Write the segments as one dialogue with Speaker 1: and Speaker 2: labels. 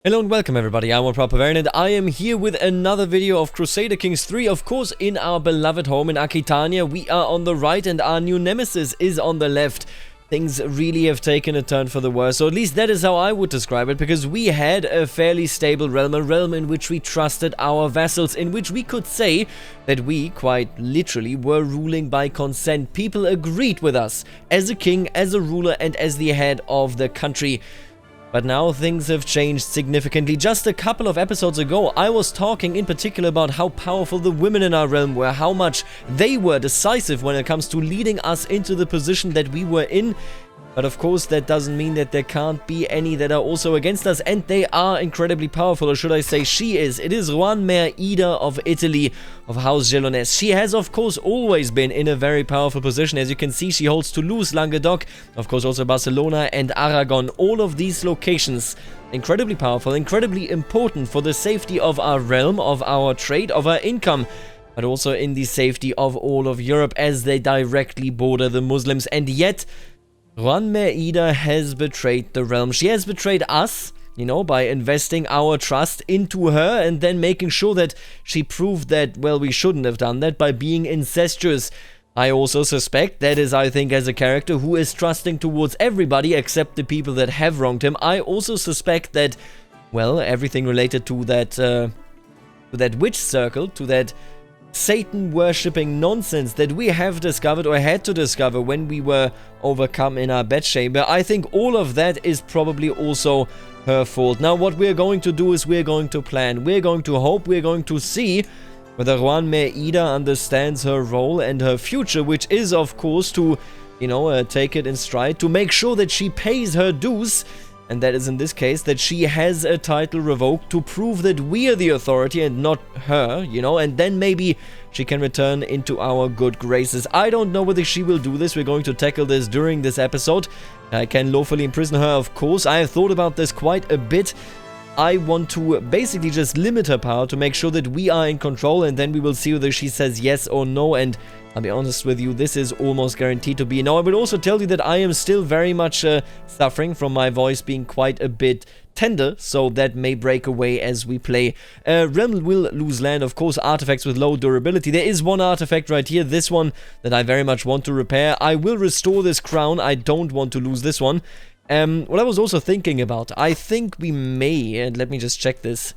Speaker 1: Hello and welcome everybody, I'm Bavarian and I am here with another video of Crusader Kings 3, of course in our beloved home in Aquitania. We are on the right and our new nemesis is on the left. Things really have taken a turn for the worse, or at least that is how I would describe it, because we had a fairly stable realm, a realm in which we trusted our vassals, in which we could say that we, quite literally, were ruling by consent. People agreed with us as a king, as a ruler and as the head of the country. But now things have changed significantly. Just a couple of episodes ago, I was talking in particular about how powerful the women in our realm were, how much they were decisive when it comes to leading us into the position that we were in. But of course, that doesn't mean that there can't be any that are also against us, and they are incredibly powerful, or should I say she is. It is Juan Merida of Italy, of House Gelonese. She has, of course, always been in a very powerful position. As you can see, she holds Toulouse, Languedoc, of course also Barcelona and Aragon. All of these locations, incredibly powerful, incredibly important for the safety of our realm, of our trade, of our income, but also in the safety of all of Europe, as they directly border the Muslims. And yet, Juan Merida has betrayed the realm. She has betrayed us, you know, by investing our trust into her and then making sure that she proved that, well, we shouldn't have done that by being incestuous. I also suspect that is, I think, as a character who is trusting towards everybody except the people that have wronged him. I also suspect that, well, everything related to that witch circle, to that Satan-worshipping nonsense that we have discovered or had to discover when we were overcome in our bedchamber, I think all of that is probably also her fault. Now, what we're going to do is we're going to plan, we're going to hope, we're going to see whether Juan Merida understands her role and her future, which is, of course, to, you know, take it in stride, to make sure that she pays her dues. And that is in this case that she has a title revoked to prove that we are the authority and not her, you know, and then maybe she can return into our good graces. I don't know whether she will do this. We're going to tackle this during this episode. I can lawfully imprison her, of course. I have thought about this quite a bit. I want to basically just limit her power to make sure that we are in control, and then we will see whether she says yes or no. And I'll be honest with you, this is almost guaranteed to be no. I will also tell you that I am still very much suffering from my voice being quite a bit tender, so that may break away as we play. Realm will lose land, of course, artifacts with low durability. There is one artifact right here, this one, that I very much want to repair. I will restore this crown. I don't want to lose this one. What I was also thinking about, I think we may, and let me just check this,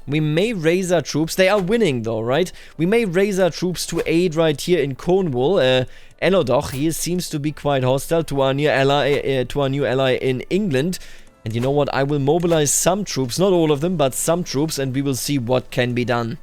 Speaker 1: we may raise our troops. They are winning though, right? We may raise our troops to aid right here in Cornwall. Enodoch, he seems to be quite hostile to our new ally in England. And you know what? I will mobilize some troops, not all of them, but some troops, and we will see what can be done.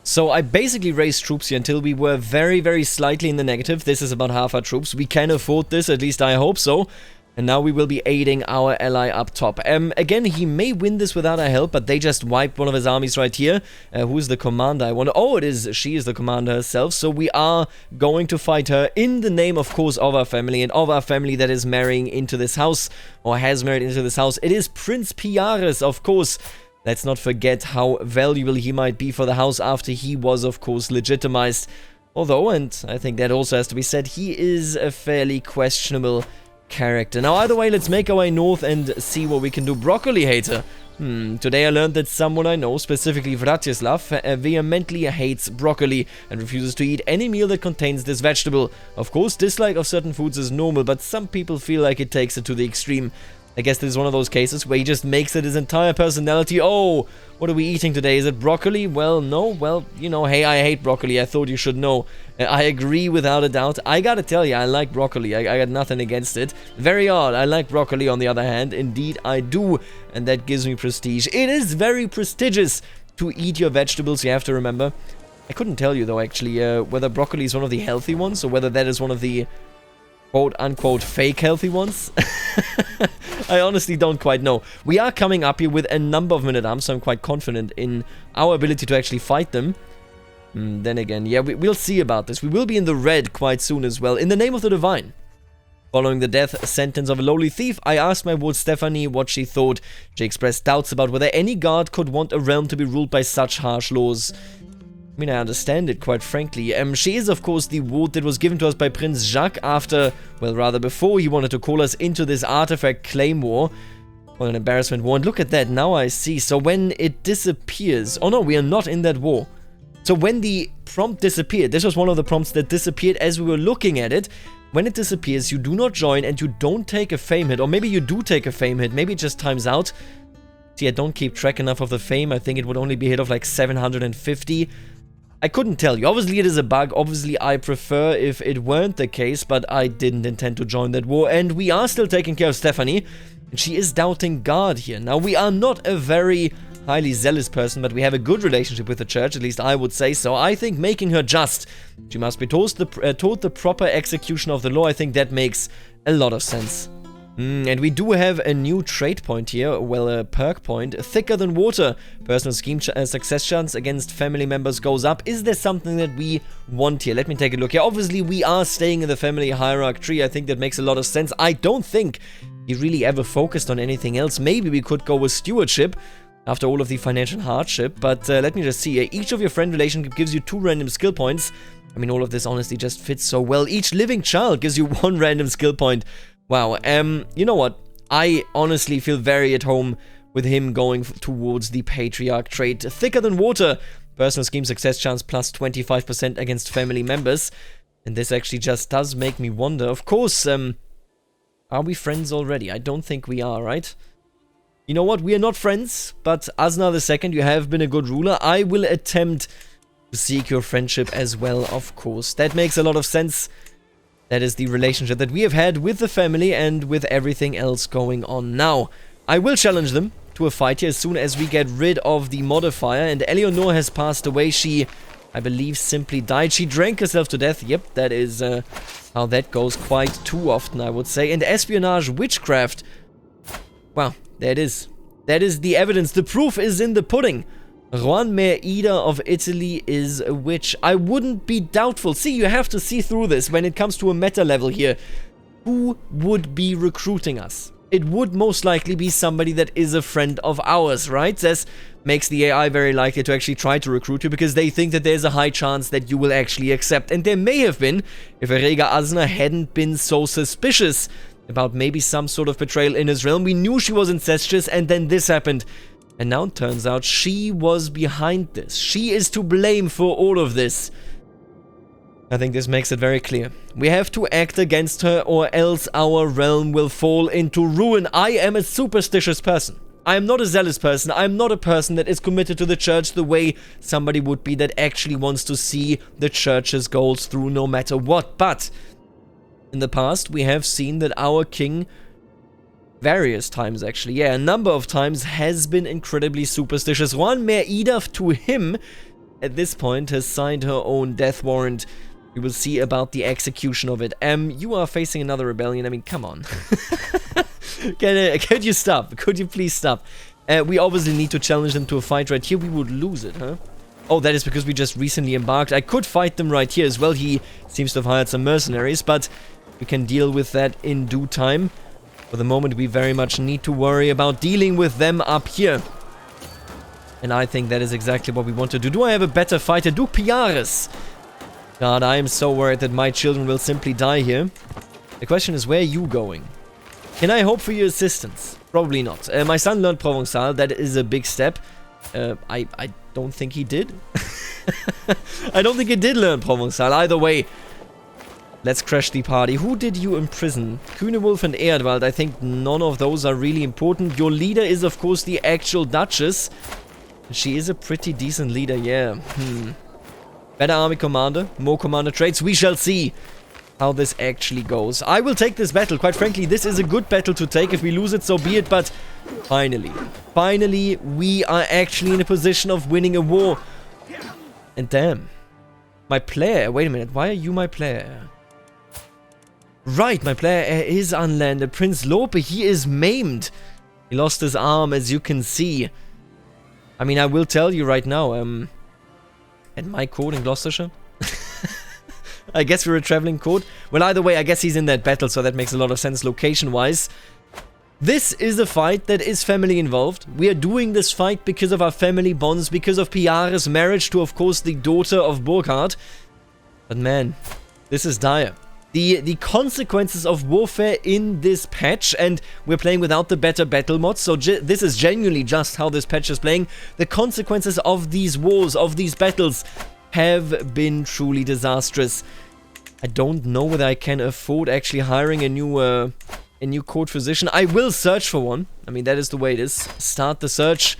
Speaker 1: So I basically raised troops here until we were very, very slightly in the negative. This is about half our troops. We can afford this, at least I hope so. And now we will be aiding our ally up top. Again, he may win this without our help, but they just wiped one of his armies right here. Who's the commander? I wonder. Oh, she is the commander herself. So we are going to fight her in the name, of course, of our family, and of our family that is marrying into this house, or has married into this house. It is Prince Piaris, of course. Let's not forget how valuable he might be for the house after he was, of course, legitimized. Although, and I think that also has to be said, he is a fairly questionable character. Now, either way, let's make our way north and see what we can do. Broccoli hater. Today I learned that someone I know, specifically Vratislav, vehemently hates broccoli and refuses to eat any meal that contains this vegetable. Of course, dislike of certain foods is normal, but some people feel like it takes it to the extreme. I guess this is one of those cases where he just makes it his entire personality. Oh, what are we eating today? Is it broccoli? Well, no. Well, you know, hey, I hate broccoli. I thought you should know. I agree without a doubt. I gotta tell you, I like broccoli. I got nothing against it. Very odd. I like broccoli on the other hand. Indeed, I do. And that gives me prestige. It is very prestigious to eat your vegetables, you have to remember. I couldn't tell you, though, actually, whether broccoli is one of the healthy ones or whether that is one of the quote-unquote fake healthy ones. I honestly don't quite know. We are coming up here with a number of men-at-arms, so I'm quite confident in our ability to actually fight them. Then again, yeah, we'll see about this. We will be in the red quite soon as well, in the name of the divine. Following the death sentence of a lowly thief, I asked my ward Stephanie what she thought. She expressed doubts about whether any guard could want a realm to be ruled by such harsh laws. I mean, I understand it, quite frankly. She is, of course, the ward that was given to us by Prince Jacques after, well, rather before he wanted to call us into this artifact claim war. Well, an embarrassment war. And look at that, now I see. So when it disappears... Oh no, we are not in that war. So when the prompt disappeared, this was one of the prompts that disappeared as we were looking at it. When it disappears, you do not join and you don't take a fame hit. Or maybe you do take a fame hit. Maybe it just times out. See, I don't keep track enough of the fame. I think it would only be hit of like 750. I couldn't tell you. Obviously, it is a bug. Obviously, I prefer if it weren't the case, but I didn't intend to join that war. And we are still taking care of Stephanie. And she is doubting God here. Now, we are not a very highly zealous person, but we have a good relationship with the church. At least I would say so. I think making her just. She must be taught the proper execution of the law. I think that makes a lot of sense. And we do have a new trait point here, well, a perk point. Thicker than water. Personal scheme success chance against family members goes up. Is there something that we want here? Let me take a look here. Obviously, we are staying in the family hierarchy tree. I think that makes a lot of sense. I don't think he really ever focused on anything else. Maybe we could go with stewardship after all of the financial hardship. But let me just see. Each of your friend relationship gives you 2 random skill points. I mean, all of this honestly just fits so well. Each living child gives you 1 random skill point. Wow, you know what? I honestly feel very at home with him going towards the patriarch trait. Thicker than water. Personal scheme success chance plus 25% against family members. And this actually just does make me wonder. Of course, are we friends already? I don't think we are, right? You know what? We are not friends, but Asna II, you have been a good ruler. I will attempt to seek your friendship as well, of course. That makes a lot of sense. That is the relationship that we have had with the family and with everything else going on now. I will challenge them to a fight here as soon as we get rid of the modifier. And Eleanor has passed away. She, I believe, simply died. She drank herself to death. Yep, that is how that goes quite too often, I would say. And espionage, witchcraft. Wow, there it is. That is the evidence. The proof is in the pudding. Juan Merida of Italy is a witch. I wouldn't be doubtful. See, you have to see through this when it comes to a meta level here. Who would be recruiting us? It would most likely be somebody that is a friend of ours, right? This makes the AI very likely to actually try to recruit you because they think that there's a high chance that you will actually accept. And there may have been if Erega Asna hadn't been so suspicious about maybe some sort of betrayal in his realm. We knew she was incestuous and then this happened. And now it turns out she was behind this. She is to blame for all of this. I think this makes it very clear. We have to act against her or else our realm will fall into ruin. I am a superstitious person. I am not a zealous person. I am not a person that is committed to the church the way somebody would be that actually wants to see the church's goals through no matter what. But in the past, we have seen that our king... various times, actually. Yeah, a number of times has been incredibly superstitious. Juan Merida, to him, at this point, has signed her own death warrant. We will see about the execution of it. You are facing another rebellion. I mean, come on. Could you stop? Could you please stop? We obviously need to challenge them to a fight right here. We would lose it, huh? Oh, that is because we just recently embarked. I could fight them right here as well. He seems to have hired some mercenaries, but we can deal with that in due time. For the moment, we very much need to worry about dealing with them up here. And I think that is exactly what we want to do. Do I have a better fighter? Do Piaris? God, I am so worried that my children will simply die here. The question is, where are you going? Can I hope for your assistance? Probably not. My son learned Provençal. That is a big step. I don't think he did. I don't think he did learn Provençal. Either way, let's crash the party. Who did you imprison? Kühnewolf and Erdwald. I think none of those are really important. Your leader is, of course, the actual Duchess. She is a pretty decent leader, yeah. Better army commander, more commander traits. We shall see how this actually goes. I will take this battle. Quite frankly, this is a good battle to take. If we lose it, so be it. But finally, we are actually in a position of winning a war. And damn. My player. Wait a minute. Why are you my player? Right, my player is unlanded. Prince Lope, he is maimed. He lost his arm, as you can see. I mean, I will tell you right now, at my court in Gloucestershire. I guess we're a traveling court. Well, either way, I guess he's in that battle, so that makes a lot of sense location-wise. This is a fight that is family involved. We are doing this fight because of our family bonds, because of Piaris' marriage to, of course, the daughter of Burkhard. But man, this is dire. the consequences of warfare in this patch, and we're playing without the better battle mods, so this is genuinely just how this patch is playing. The consequences of these wars, of these battles, have been truly disastrous. I don't know whether I can afford actually hiring a new court physician. I will search for one. I mean, that is the way it is. Start the search.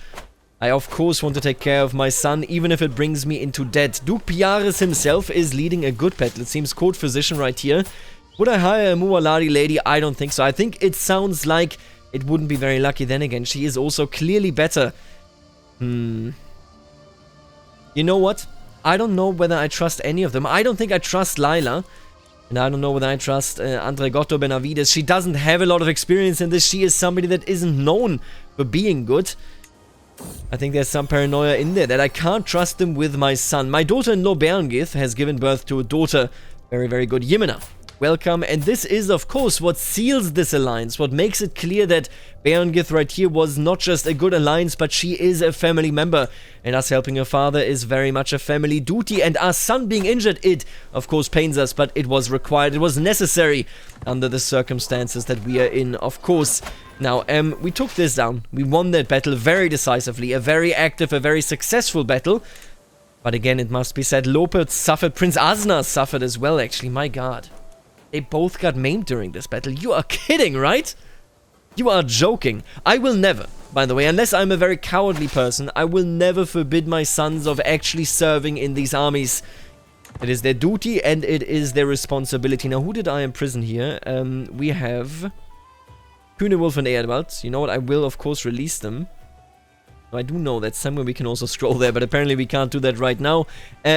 Speaker 1: I, of course, want to take care of my son, even if it brings me into debt. Duke Piaris himself is leading a good battle. It seems court physician right here. Would I hire a Mualadi lady? I don't think so. I think it sounds like it wouldn't be very lucky. Then again, she is also clearly better. You know what? I don't know whether I trust any of them. I don't think I trust Lila. And I don't know whether I trust Andregotto Benavides. She doesn't have a lot of experience in this. She is somebody that isn't known for being good. I think there's some paranoia in there that I can't trust them with my son. My daughter-in-law Bearngith has given birth to a daughter. Very, very good. Yimina, welcome. And this is, of course, what seals this alliance. What makes it clear that Bearngith right here was not just a good alliance, but she is a family member. And us helping her father is very much a family duty. And our son being injured, it, of course, pains us, but it was required. It was necessary under the circumstances that we are in, of course. Now, we took this down. We won that battle very decisively. A very active, a very successful battle. But again, it must be said, Lopez suffered. Prince Asna suffered as well, actually. My god. They both got maimed during this battle. You are kidding, right? You are joking. I will never, by the way, unless I'm a very cowardly person, I will never forbid my sons of actually serving in these armies. It is their duty and it is their responsibility. Now, who did I imprison here? We have Kühnewolf and Erdwald. You know what? I will, of course, release them. I do know that somewhere we can also scroll there, but apparently we can't do that right now.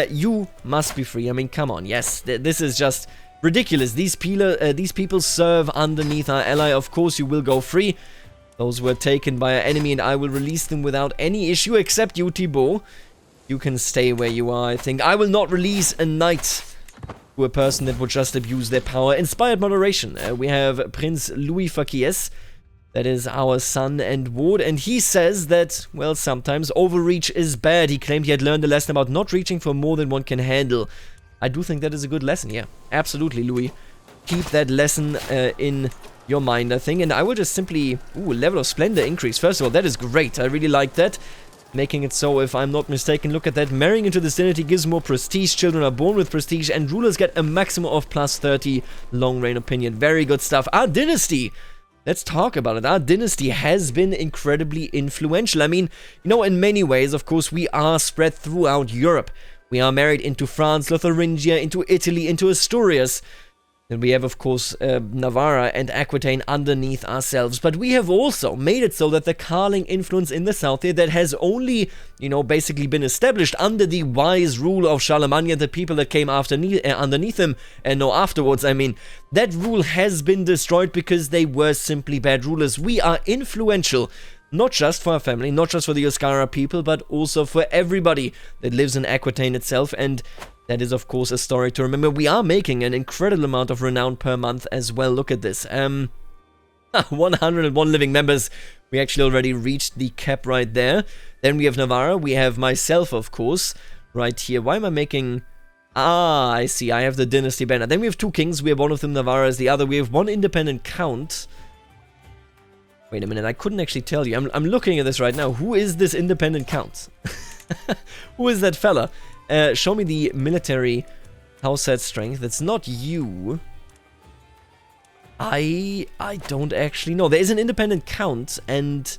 Speaker 1: You must be free. I mean, come on. Yes, this is just ridiculous. These people serve underneath our ally. Of course, you will go free. Those were taken by our enemy, and I will release them without any issue, except you, Thibaut. You can stay where you are, I think. I will not release a knight to a person that would just abuse their power. Inspired moderation. We have Prince Louis Fakies. That is our son and ward, and he says that, well, sometimes overreach is bad. He claimed he had learned a lesson about not reaching for more than one can handle. I do think that is a good lesson, yeah. Absolutely, Louis. Keep that lesson in your mind, I think. And I will just simply... Ooh, level of splendor increase. First of all, that is great. I really like that. Making it so, if I'm not mistaken, look at that. Marrying into this dynasty gives more prestige. Children are born with prestige. And rulers get a maximum of plus 30 long reign opinion. Very good stuff. Our dynasty... Let's talk about it. Our dynasty has been incredibly influential. I mean, you know, in many ways, of course, we are spread throughout Europe. We are married into France, Lotharingia, into Italy, into Asturias. And we have, of course, Navarra and Aquitaine underneath ourselves. But we have also made it so that the Carling influence in the south here that has only, you know, basically been established under the wise rule of Charlemagne and the people that came underneath him, and no afterwards, I mean, that rule has been destroyed because they were simply bad rulers. We are influential, not just for our family, not just for the Oscara people, but also for everybody that lives in Aquitaine itself, and that is, of course, a story to remember. We are making an incredible amount of renown per month as well. Look at this. 101 living members. We actually already reached the cap right there. Then we have Navarra. We have myself, of course, right here. Why am I making... Ah, I see. I have the dynasty banner. Then we have two kings. We have one of them, Navarra, as the other. We have one independent count. Wait a minute. I couldn't actually tell you. I'm looking at this right now. Who is this independent count? Who is that fella? Show me the military house set strength. It's not you. I don't actually know. There is an independent count, and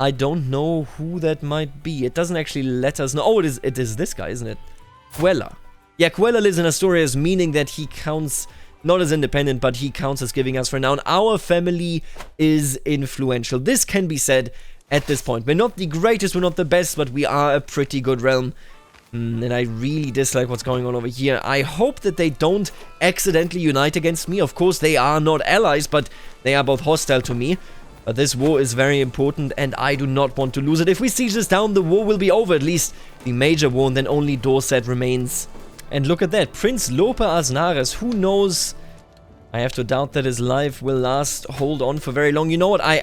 Speaker 1: I don't know who that might be. It doesn't actually let us know. Oh, it is this guy, isn't it? Cuella. Yeah, Cuella lives in Asturias, meaning that he counts not as independent, but he counts as giving us renown. Our family is influential. This can be said at this point. We're not the greatest, we're not the best, but we are a pretty good realm. And I really dislike what's going on over here. I hope that they don't accidentally unite against me. Of course, they are not allies, but they are both hostile to me. But this war is very important, and I do not want to lose it. If we siege this down, the war will be over, at least the major war, and then only Dorset remains. And look at that, Prince Lope Aznares. Who knows? I have to doubt that his life will hold on for very long. You know what? I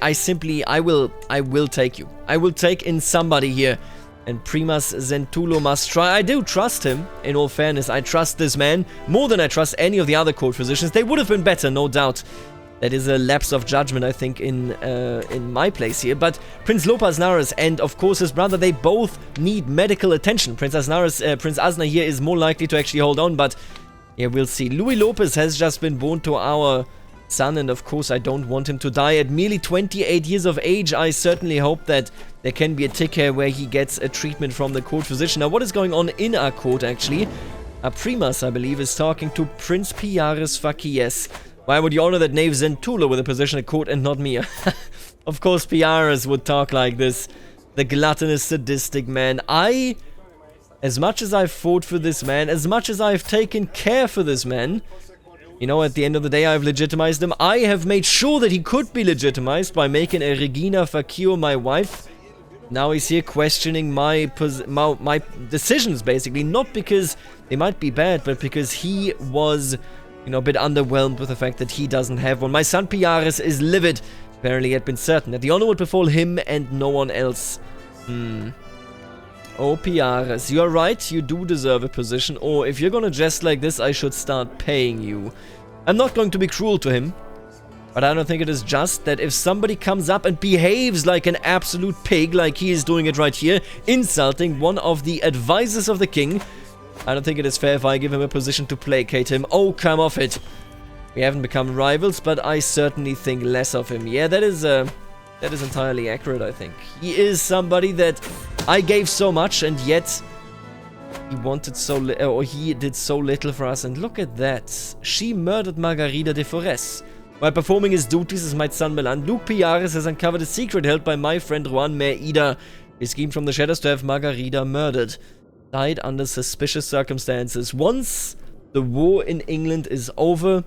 Speaker 1: will take you. I will take in somebody here And Primas Zentulo must try. I do trust him, in all fairness. I trust this man more than I trust any of the other court physicians. They would have been better, no doubt. That is a lapse of judgment, I think, in my place here. But Prince Lopez Naras and, of course, his brother, they both need medical attention. Prince Asna here is more likely to actually hold on, but yeah, we'll see. Louis Lopez has just been born to our son, and of course I don't want him to die at merely 28 years of age. I certainly hope that there can be a tick here where he gets a treatment from the court physician. Now, what is going on in our court, actually? Primas, I believe, is talking to Prince Piaris Fakies. Why would you honor that knave Zentulo with a position at court and not me? Of course, Piaris would talk like this. The gluttonous, sadistic man. As much as I've fought for this man, as much as I've taken care for this man, you know, at the end of the day, I've legitimized him. I have made sure that he could be legitimized by making a Regina Fakio my wife. Now he's here questioning my decisions, basically. Not because they might be bad, but because he was, you know, a bit underwhelmed with the fact that he doesn't have one. My son Piaris is livid. Apparently he had been certain that the honor would befall him and no one else. Oh, Piaris, you're right, you do deserve a position, or if you're gonna jest like this, I should start paying you. I'm not going to be cruel to him, but I don't think it is just that if somebody comes up and behaves like an absolute pig, like he is doing it right here, insulting one of the advisors of the king, I don't think it is fair if I give him a position to placate him. Oh, come off it. We haven't become rivals, but I certainly think less of him. Yeah, that is entirely accurate, I think. He is somebody that I gave so much, and yet he wanted so little, or he did so little for us. And look at that. She murdered Margarida de Forres. While performing his duties as my son Milan, Luke Piaris has uncovered a secret held by my friend Juan Merida. He schemed from the shadows to have Margarida murdered. Died under suspicious circumstances. Once the war in England is over,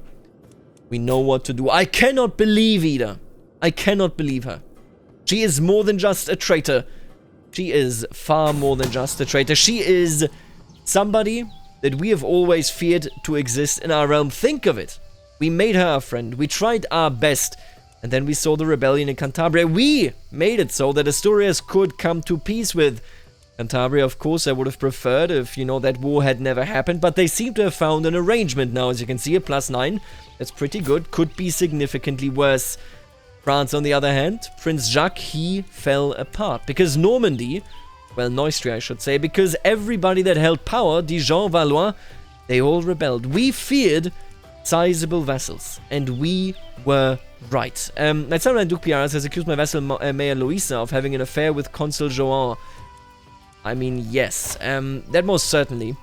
Speaker 1: we know what to do. I cannot believe Ida. I cannot believe her. She is more than just a traitor. She is far more than just a traitor. She is somebody that we have always feared to exist in our realm. Think of it. We made her our friend. We tried our best. And then we saw the rebellion in Cantabria. We made it so that Asturias could come to peace with Cantabria. Of course, I would have preferred if, you know, that war had never happened. But they seem to have found an arrangement now. As you can see, a +9. That's pretty good. Could be significantly worse. France, on the other hand, Prince Jacques, he fell apart. Because Normandy, well, Neustria, I should say, because everybody that held power, Dijon, Valois, they all rebelled. We feared sizable vassals, and we were right. My son Duke Piaris has accused my vassal Mayor Louisa of having an affair with Consul Joan. I mean, yes, that most certainly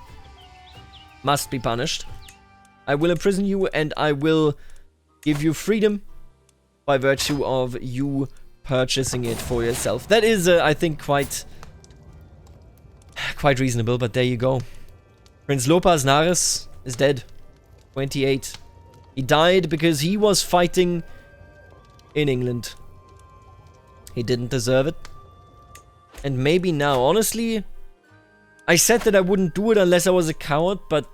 Speaker 1: must be punished. I will imprison you, and I will give you freedom by virtue of you purchasing it for yourself. That is, I think, quite reasonable, but there you go. Prince Lopez Nares is dead. 28. He died because he was fighting in England. He didn't deserve it. And maybe now, honestly, I said that I wouldn't do it unless I was a coward, but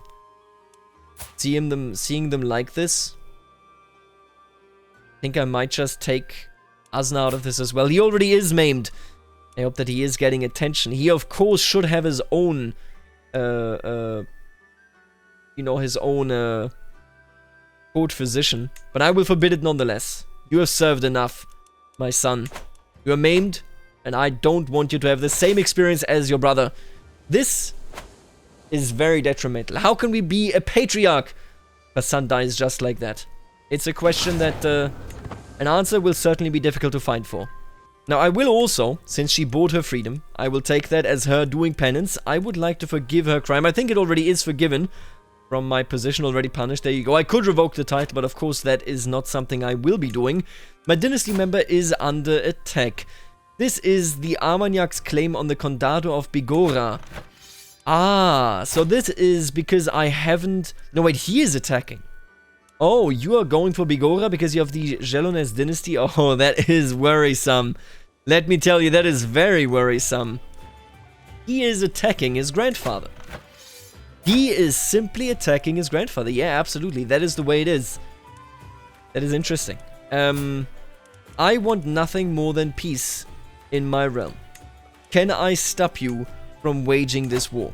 Speaker 1: seeing them like this, I think I might just take Asna out of this as well. He already is maimed. I hope that he is getting attention. He, of course, should have his own, his own court physician. But I will forbid it nonetheless. You have served enough, my son. You are maimed, and I don't want you to have the same experience as your brother. This is very detrimental. How can we be a patriarch? Her son dies just like that. It's a question that an answer will certainly be difficult to find for. Now, I will also, since she bought her freedom, I will take that as her doing penance. I would like to forgive her crime. I think it already is forgiven from my position, already punished. There you go. I could revoke the title, but of course that is not something I will be doing. My dynasty member is under attack. This is the Armagnac's claim on the Condado of Bigorra. Ah, so this is because I haven't... No, wait, he is attacking. Oh, you are going for Bigorra because you have the Gelonese dynasty? Oh, that is worrisome. Let me tell you, that is very worrisome. He is attacking his grandfather. He is simply attacking his grandfather. Yeah, absolutely. That is the way it is. That is interesting. I want nothing more than peace in my realm. can I stop you from waging this war?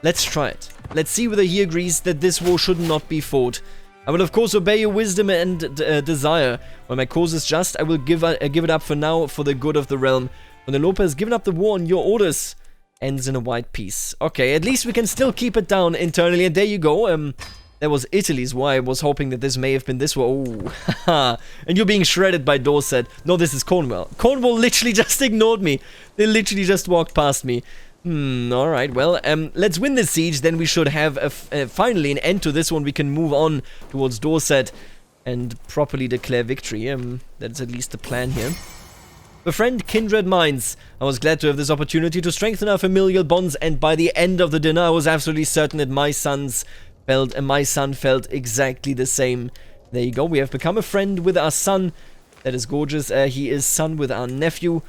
Speaker 1: Let's try it. Let's see whether he agrees that this war should not be fought. I will of course obey your wisdom and desire. When my cause is just, I will give it up for now for the good of the realm. When the Lope has given up the war on your orders, ends in a white peace. Okay, at least we can still keep it down internally, and there you go. That was Italy's war. I was hoping that this may have been this war. Oh, haha. And you're being shredded by Dorset. No, this is Cornwall. Cornwall literally just ignored me. They literally just walked past me. Alright, well, let's win this siege, then we should have finally an end to this one. We can move on towards Dorset and properly declare victory. That's at least the plan here. Befriend kindred minds. I was glad to have this opportunity to strengthen our familial bonds, and by the end of the dinner, I was absolutely certain that my son felt exactly the same. There you go, we have become a friend with our son. That is gorgeous. He is son with our nephew.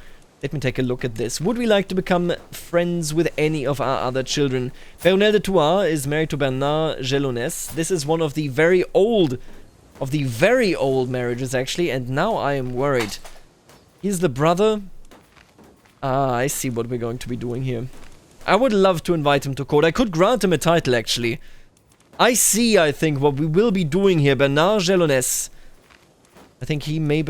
Speaker 1: Let me take a look at this. Would we like to become friends with any of our other children? Bernard de Tours is married to Bernard Gelonès. This is one of the very old marriages, actually, and now I am worried. He's the brother. Ah, I see what we're going to be doing here. I would love to invite him to court. I could grant him a title, actually. I think, what we will be doing here. Bernard Gelonès. I think he may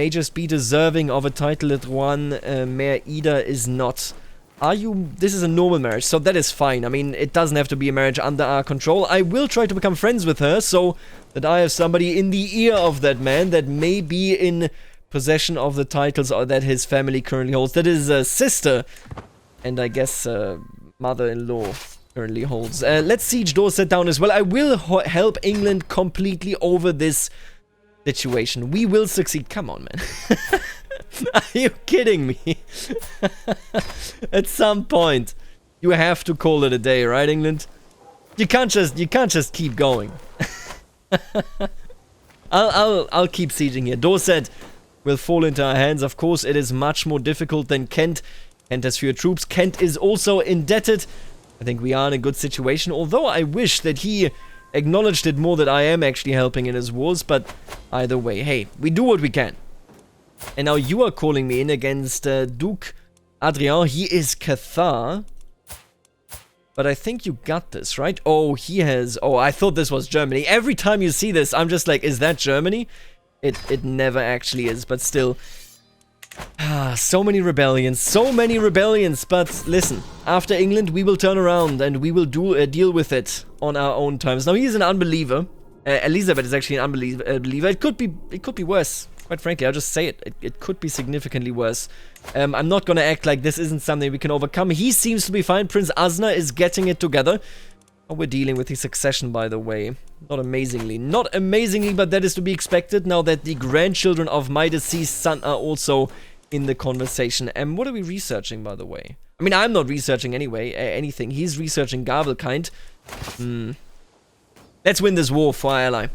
Speaker 1: just be deserving of a title that Juan Merida is not. This is a normal marriage, so that is fine. I mean, it doesn't have to be a marriage under our control. I will try to become friends with her, so that I have somebody in the ear of that man that may be in possession of the titles that his family currently holds. That is sister, and I guess mother-in-law currently holds. Let's siege Dorset down as well. I will help England completely over this situation. We will succeed. Come on, man. Are you kidding me? At some point, you have to call it a day, right, England? You can't just keep going. I'll keep sieging here. Dorset will fall into our hands. Of course, it is much more difficult than Kent. Kent has fewer troops. Kent is also indebted. I think we are in a good situation, although I wish that he acknowledged it more, that I am actually helping in his wars, but either way, hey, we do what we can. And now you are calling me in against Duke Adrien. He is Cathar. But I think you got this, right? Oh, he has... Oh, I thought this was Germany. Every time you see this, I'm just like, is that Germany? It never actually is, but still. So many rebellions, but listen, after England, we will turn around and we will deal with it on our own terms. Now, he is an unbeliever. Elizabeth is actually an unbeliever. It could be worse. Quite frankly, I'll just say it. It could be significantly worse. I'm not gonna act like this isn't something we can overcome. He seems to be fine. Prince Asna is getting it together. Oh, we're dealing with his succession, by the way. Not amazingly, but that is to be expected now that the grandchildren of my deceased son are also in the conversation. And what are we researching, by the way? I mean, I'm not researching anything. He's researching Gabelkind. Let's win this war for our ally.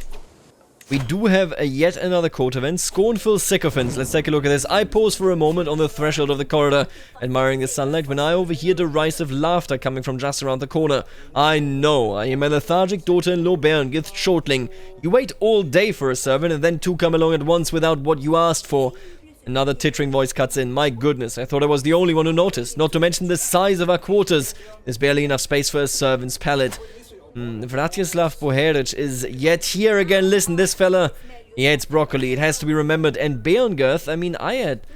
Speaker 1: We do have yet another court event. Scornful sycophants. Let's take a look at this. I pause for a moment on the threshold of the corridor, admiring the sunlight, when I overhear derisive laughter coming from just around the corner. I know, I am a lethargic daughter-in-law Berengith Shortling. You wait all day for a servant, and then two come along at once without what you asked for. Another tittering voice cuts in. My goodness, I thought I was the only one who noticed. Not to mention the size of our quarters. There's barely enough space for a servant's pallet. Vratislav Boheric is yet here again. Listen, this fella, he hates broccoli. It has to be remembered. And Berengith, I mean, I had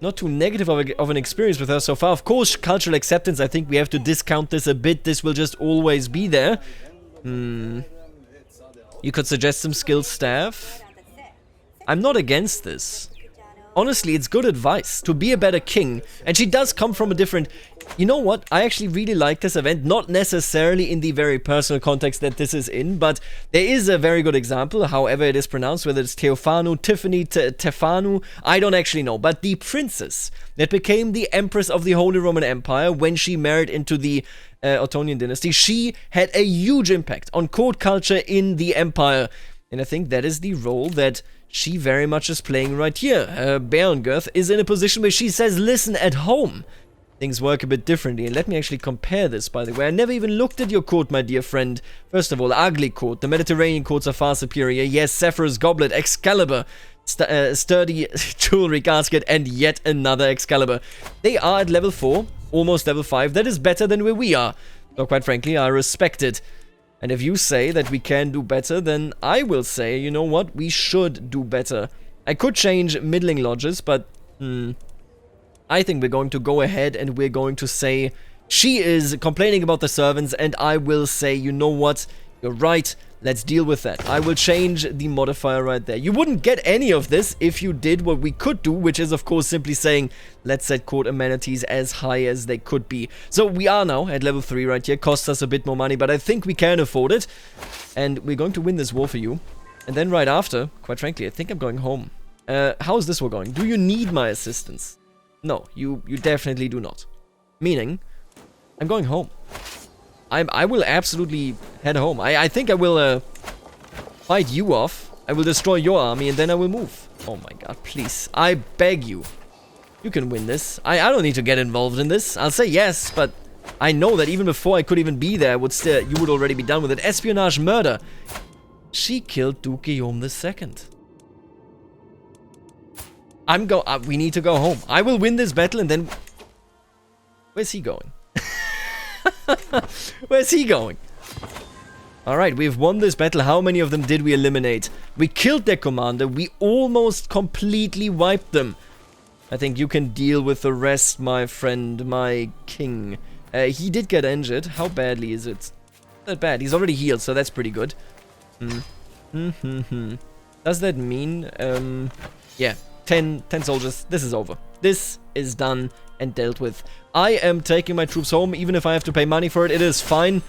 Speaker 1: not too negative of an experience with her so far. Of course, cultural acceptance, I think we have to discount this a bit. This will just always be there. You could suggest some skilled staff. I'm not against this. Honestly, it's good advice to be a better king. And she does come from a different... You know what? I actually really like this event. Not necessarily in the very personal context that this is in, but there is a very good example, however it is pronounced, whether it's Teofanu, Tiffany, Tefanu, I don't actually know. But the princess that became the empress of the Holy Roman Empire when she married into the Ottonian dynasty, she had a huge impact on court culture in the empire. And I think that is the role that she very much is playing right here. Berengith is in a position where she says, listen, at home, things work a bit differently. And let me actually compare this, by the way. I never even looked at your court, my dear friend. First of all, ugly court. The Mediterranean courts are far superior. Yes, Zephyrus Goblet, Excalibur, sturdy jewelry casket, and yet another Excalibur. They are at level 4, almost level 5. That is better than where we are. So quite frankly, I respect it. And if you say that we can do better, then I will say, you know what, we should do better. I could change middling lodges, but I think we're going to go ahead and we're going to say she is complaining about the servants, and I will say, you know what, you're right, let's deal with that. I will change the modifier right there. You wouldn't get any of this if you did what we could do, which is of course simply saying, let's set court amenities as high as they could be. So we are now at level 3 right here. Costs us a bit more money, but I think we can afford it. And we're going to win this war for you. And then right after, quite frankly, I think I'm going home. How is this war going? Do you need my assistance? No, you definitely do not. Meaning, I'm going home. I will absolutely head home. I think I will fight you off. I will destroy your army and then I will move. Oh my god, please. I beg you. You can win this. I don't need to get involved in this. I'll say yes, but I know that even before I could even be there, you would already be done with it. Espionage murder. She killed Duke Guillaume II. We need to go home. I will win this battle and then... Where's he going? Where's he going? Alright, we've won this battle. How many of them did we eliminate? We killed their commander. We almost completely wiped them. I think you can deal with the rest, my friend, my king. He did get injured. How badly is it? Not that bad. He's already healed, so that's pretty good. Does that mean... yeah, 10 soldiers. This is over. This is done and dealt with. I am taking my troops home, even if I have to pay money for it. It is fine.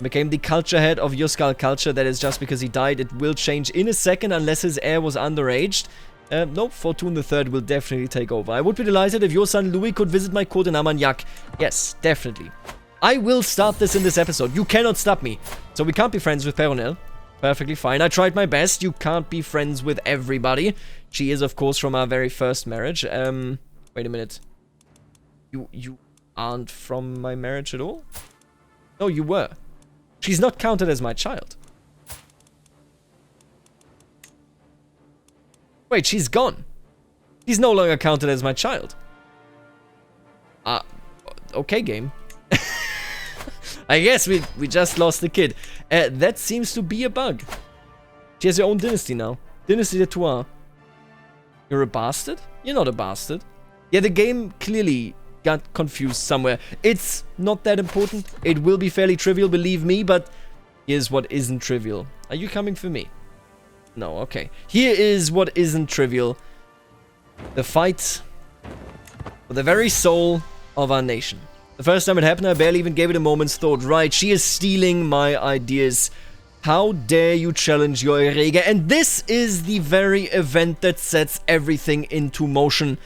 Speaker 1: Became the culture head of Yuskal culture. That is just because he died. It will change in a second unless his heir was underaged. Nope, Fortune III will definitely take over. I would be delighted if your son Louis could visit my court in Armagnac. Yes, definitely. I will start this in this episode. You cannot stop me. So we can't be friends with Peronel. Perfectly fine. I tried my best. You can't be friends with everybody. She is, of course, from our very first marriage. Wait a minute. You aren't from my marriage at all? No, you were. She's not counted as my child. Wait, she's gone. She's no longer counted as my child. Okay, game. I guess we just lost the kid. That seems to be a bug. She has her own dynasty now. Dynasty de Trois. You're a bastard? You're not a bastard. Yeah, the game clearly got confused somewhere. It's not that important. It will be fairly trivial, believe me, but here's what isn't trivial. Are you coming for me? No, okay. Here is what isn't trivial. The fight for the very soul of our nation. The first time it happened, I barely even gave it a moment's thought. Right, she is stealing my ideas. How dare you challenge your Erege? And this is the very event that sets everything into motion.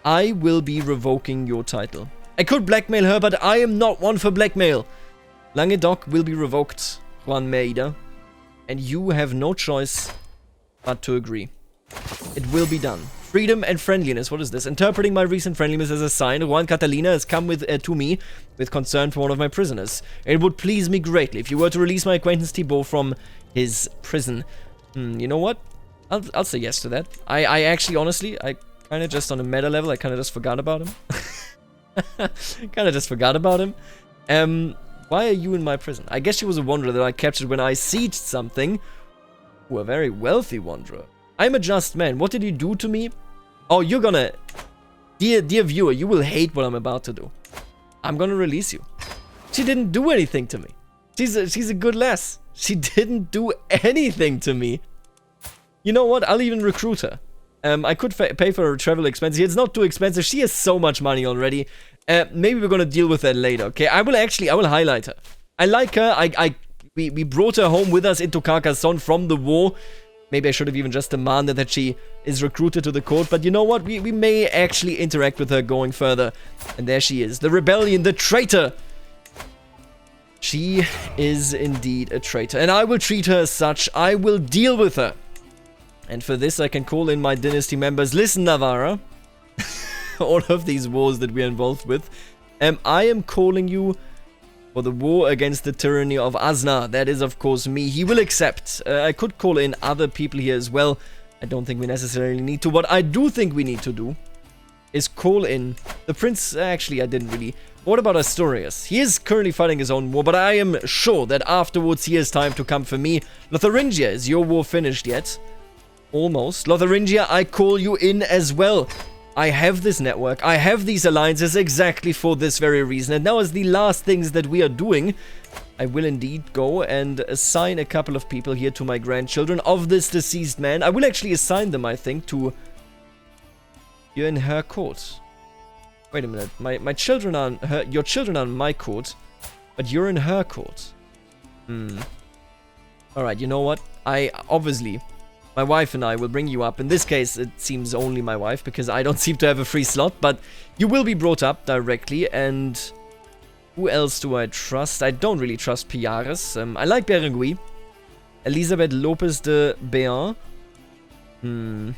Speaker 1: I will be revoking your title. I could blackmail her, but I am not one for blackmail. Languedoc will be revoked, Juan Merida. And you have no choice but to agree. It will be done. Freedom and friendliness. What is this? Interpreting my recent friendliness as a sign, Juan Catalina has come to me with concern for one of my prisoners. It would please me greatly if you were to release my acquaintance Thibault from his prison. You know what? I'll say yes to that. I actually, honestly, I kind of just on a meta level, I kind of just forgot about him. Why are you in my prison? I guess she was a wanderer that I captured when I sieged something. Ooh, a very wealthy wanderer. I'm a just man. What did you do to me? Oh, you're gonna... Dear viewer, you will hate what I'm about to do. I'm gonna release you. She didn't do anything to me. She's a good lass. She didn't do anything to me. You know what? I'll even recruit her. I could pay for her travel expenses. It's not too expensive. She has so much money already. Maybe we're gonna deal with that later, okay? I will highlight her. I like her. We brought her home with us into Carcassonne from the war. Maybe I should have even just demanded that she is recruited to the court. But you know what? We may actually interact with her going further. And there she is. The rebellion, the traitor. She is indeed a traitor. And I will treat her as such. I will deal with her. And for this, I can call in my dynasty members. Listen, Navarra. All of these wars that we are involved with. I am calling you for the war against the tyranny of Aznar. That is, of course, me. He will accept. I could call in other people here as well. I don't think we necessarily need to. What I do think we need to do is call in the prince. Actually, I didn't really. What about Asturias? He is currently fighting his own war, but I am sure that afterwards he has time to come for me. Lotharingia, is your war finished yet? Almost. Lotharingia, I call you in as well. I have this network. I have these alliances exactly for this very reason. And now as the last things that we are doing, I will indeed go and assign a couple of people here to my grandchildren of this deceased man. I will actually assign them, I think, to... You're in her court. Wait a minute. My children are in her... Your children are in my court, but you're in her court. Alright, you know what? Obviously, my wife and I will bring you up. In this case, it seems only my wife, because I don't seem to have a free slot, but you will be brought up directly, and... Who else do I trust? I don't really trust Piares. I like Berengui. Elizabeth Lopez de Béarn. You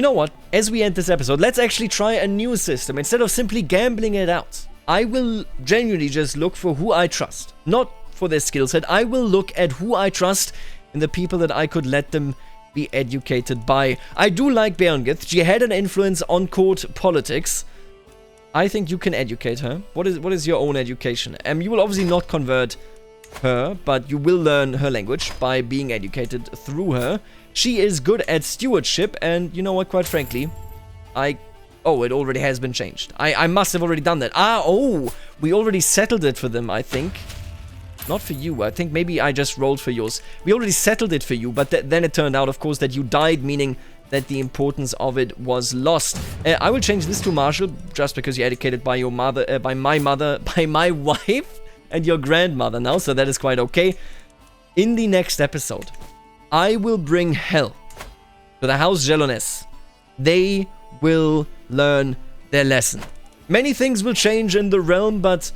Speaker 1: know what? As we end this episode, let's actually try a new system. Instead of simply gambling it out, I will genuinely just look for who I trust. Not for their skill set. I will look at who I trust and the people that I could let them be educated by. I do like Beorngith. She had an influence on court politics. I think you can educate her. What is your own education? You will obviously not convert her, but you will learn her language by being educated through her. She is good at stewardship, and you know what, quite frankly, oh, it already has been changed. I must have already done that. Oh, we already settled it for them, I think. Not for you. I think maybe I just rolled for yours. We already settled it for you, but then it turned out, of course, that you died, meaning that the importance of it was lost. I will change this to Marshal, just because you're educated by your mother, by my wife, and your grandmother now, so that is quite okay. In the next episode, I will bring hell to the House Gelonès. They will learn their lesson. Many things will change in the realm, but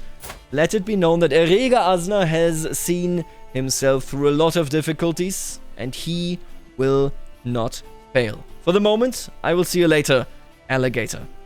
Speaker 1: let it be known that Erega Asna has seen himself through a lot of difficulties, and he will not fail. For the moment, I will see you later, alligator.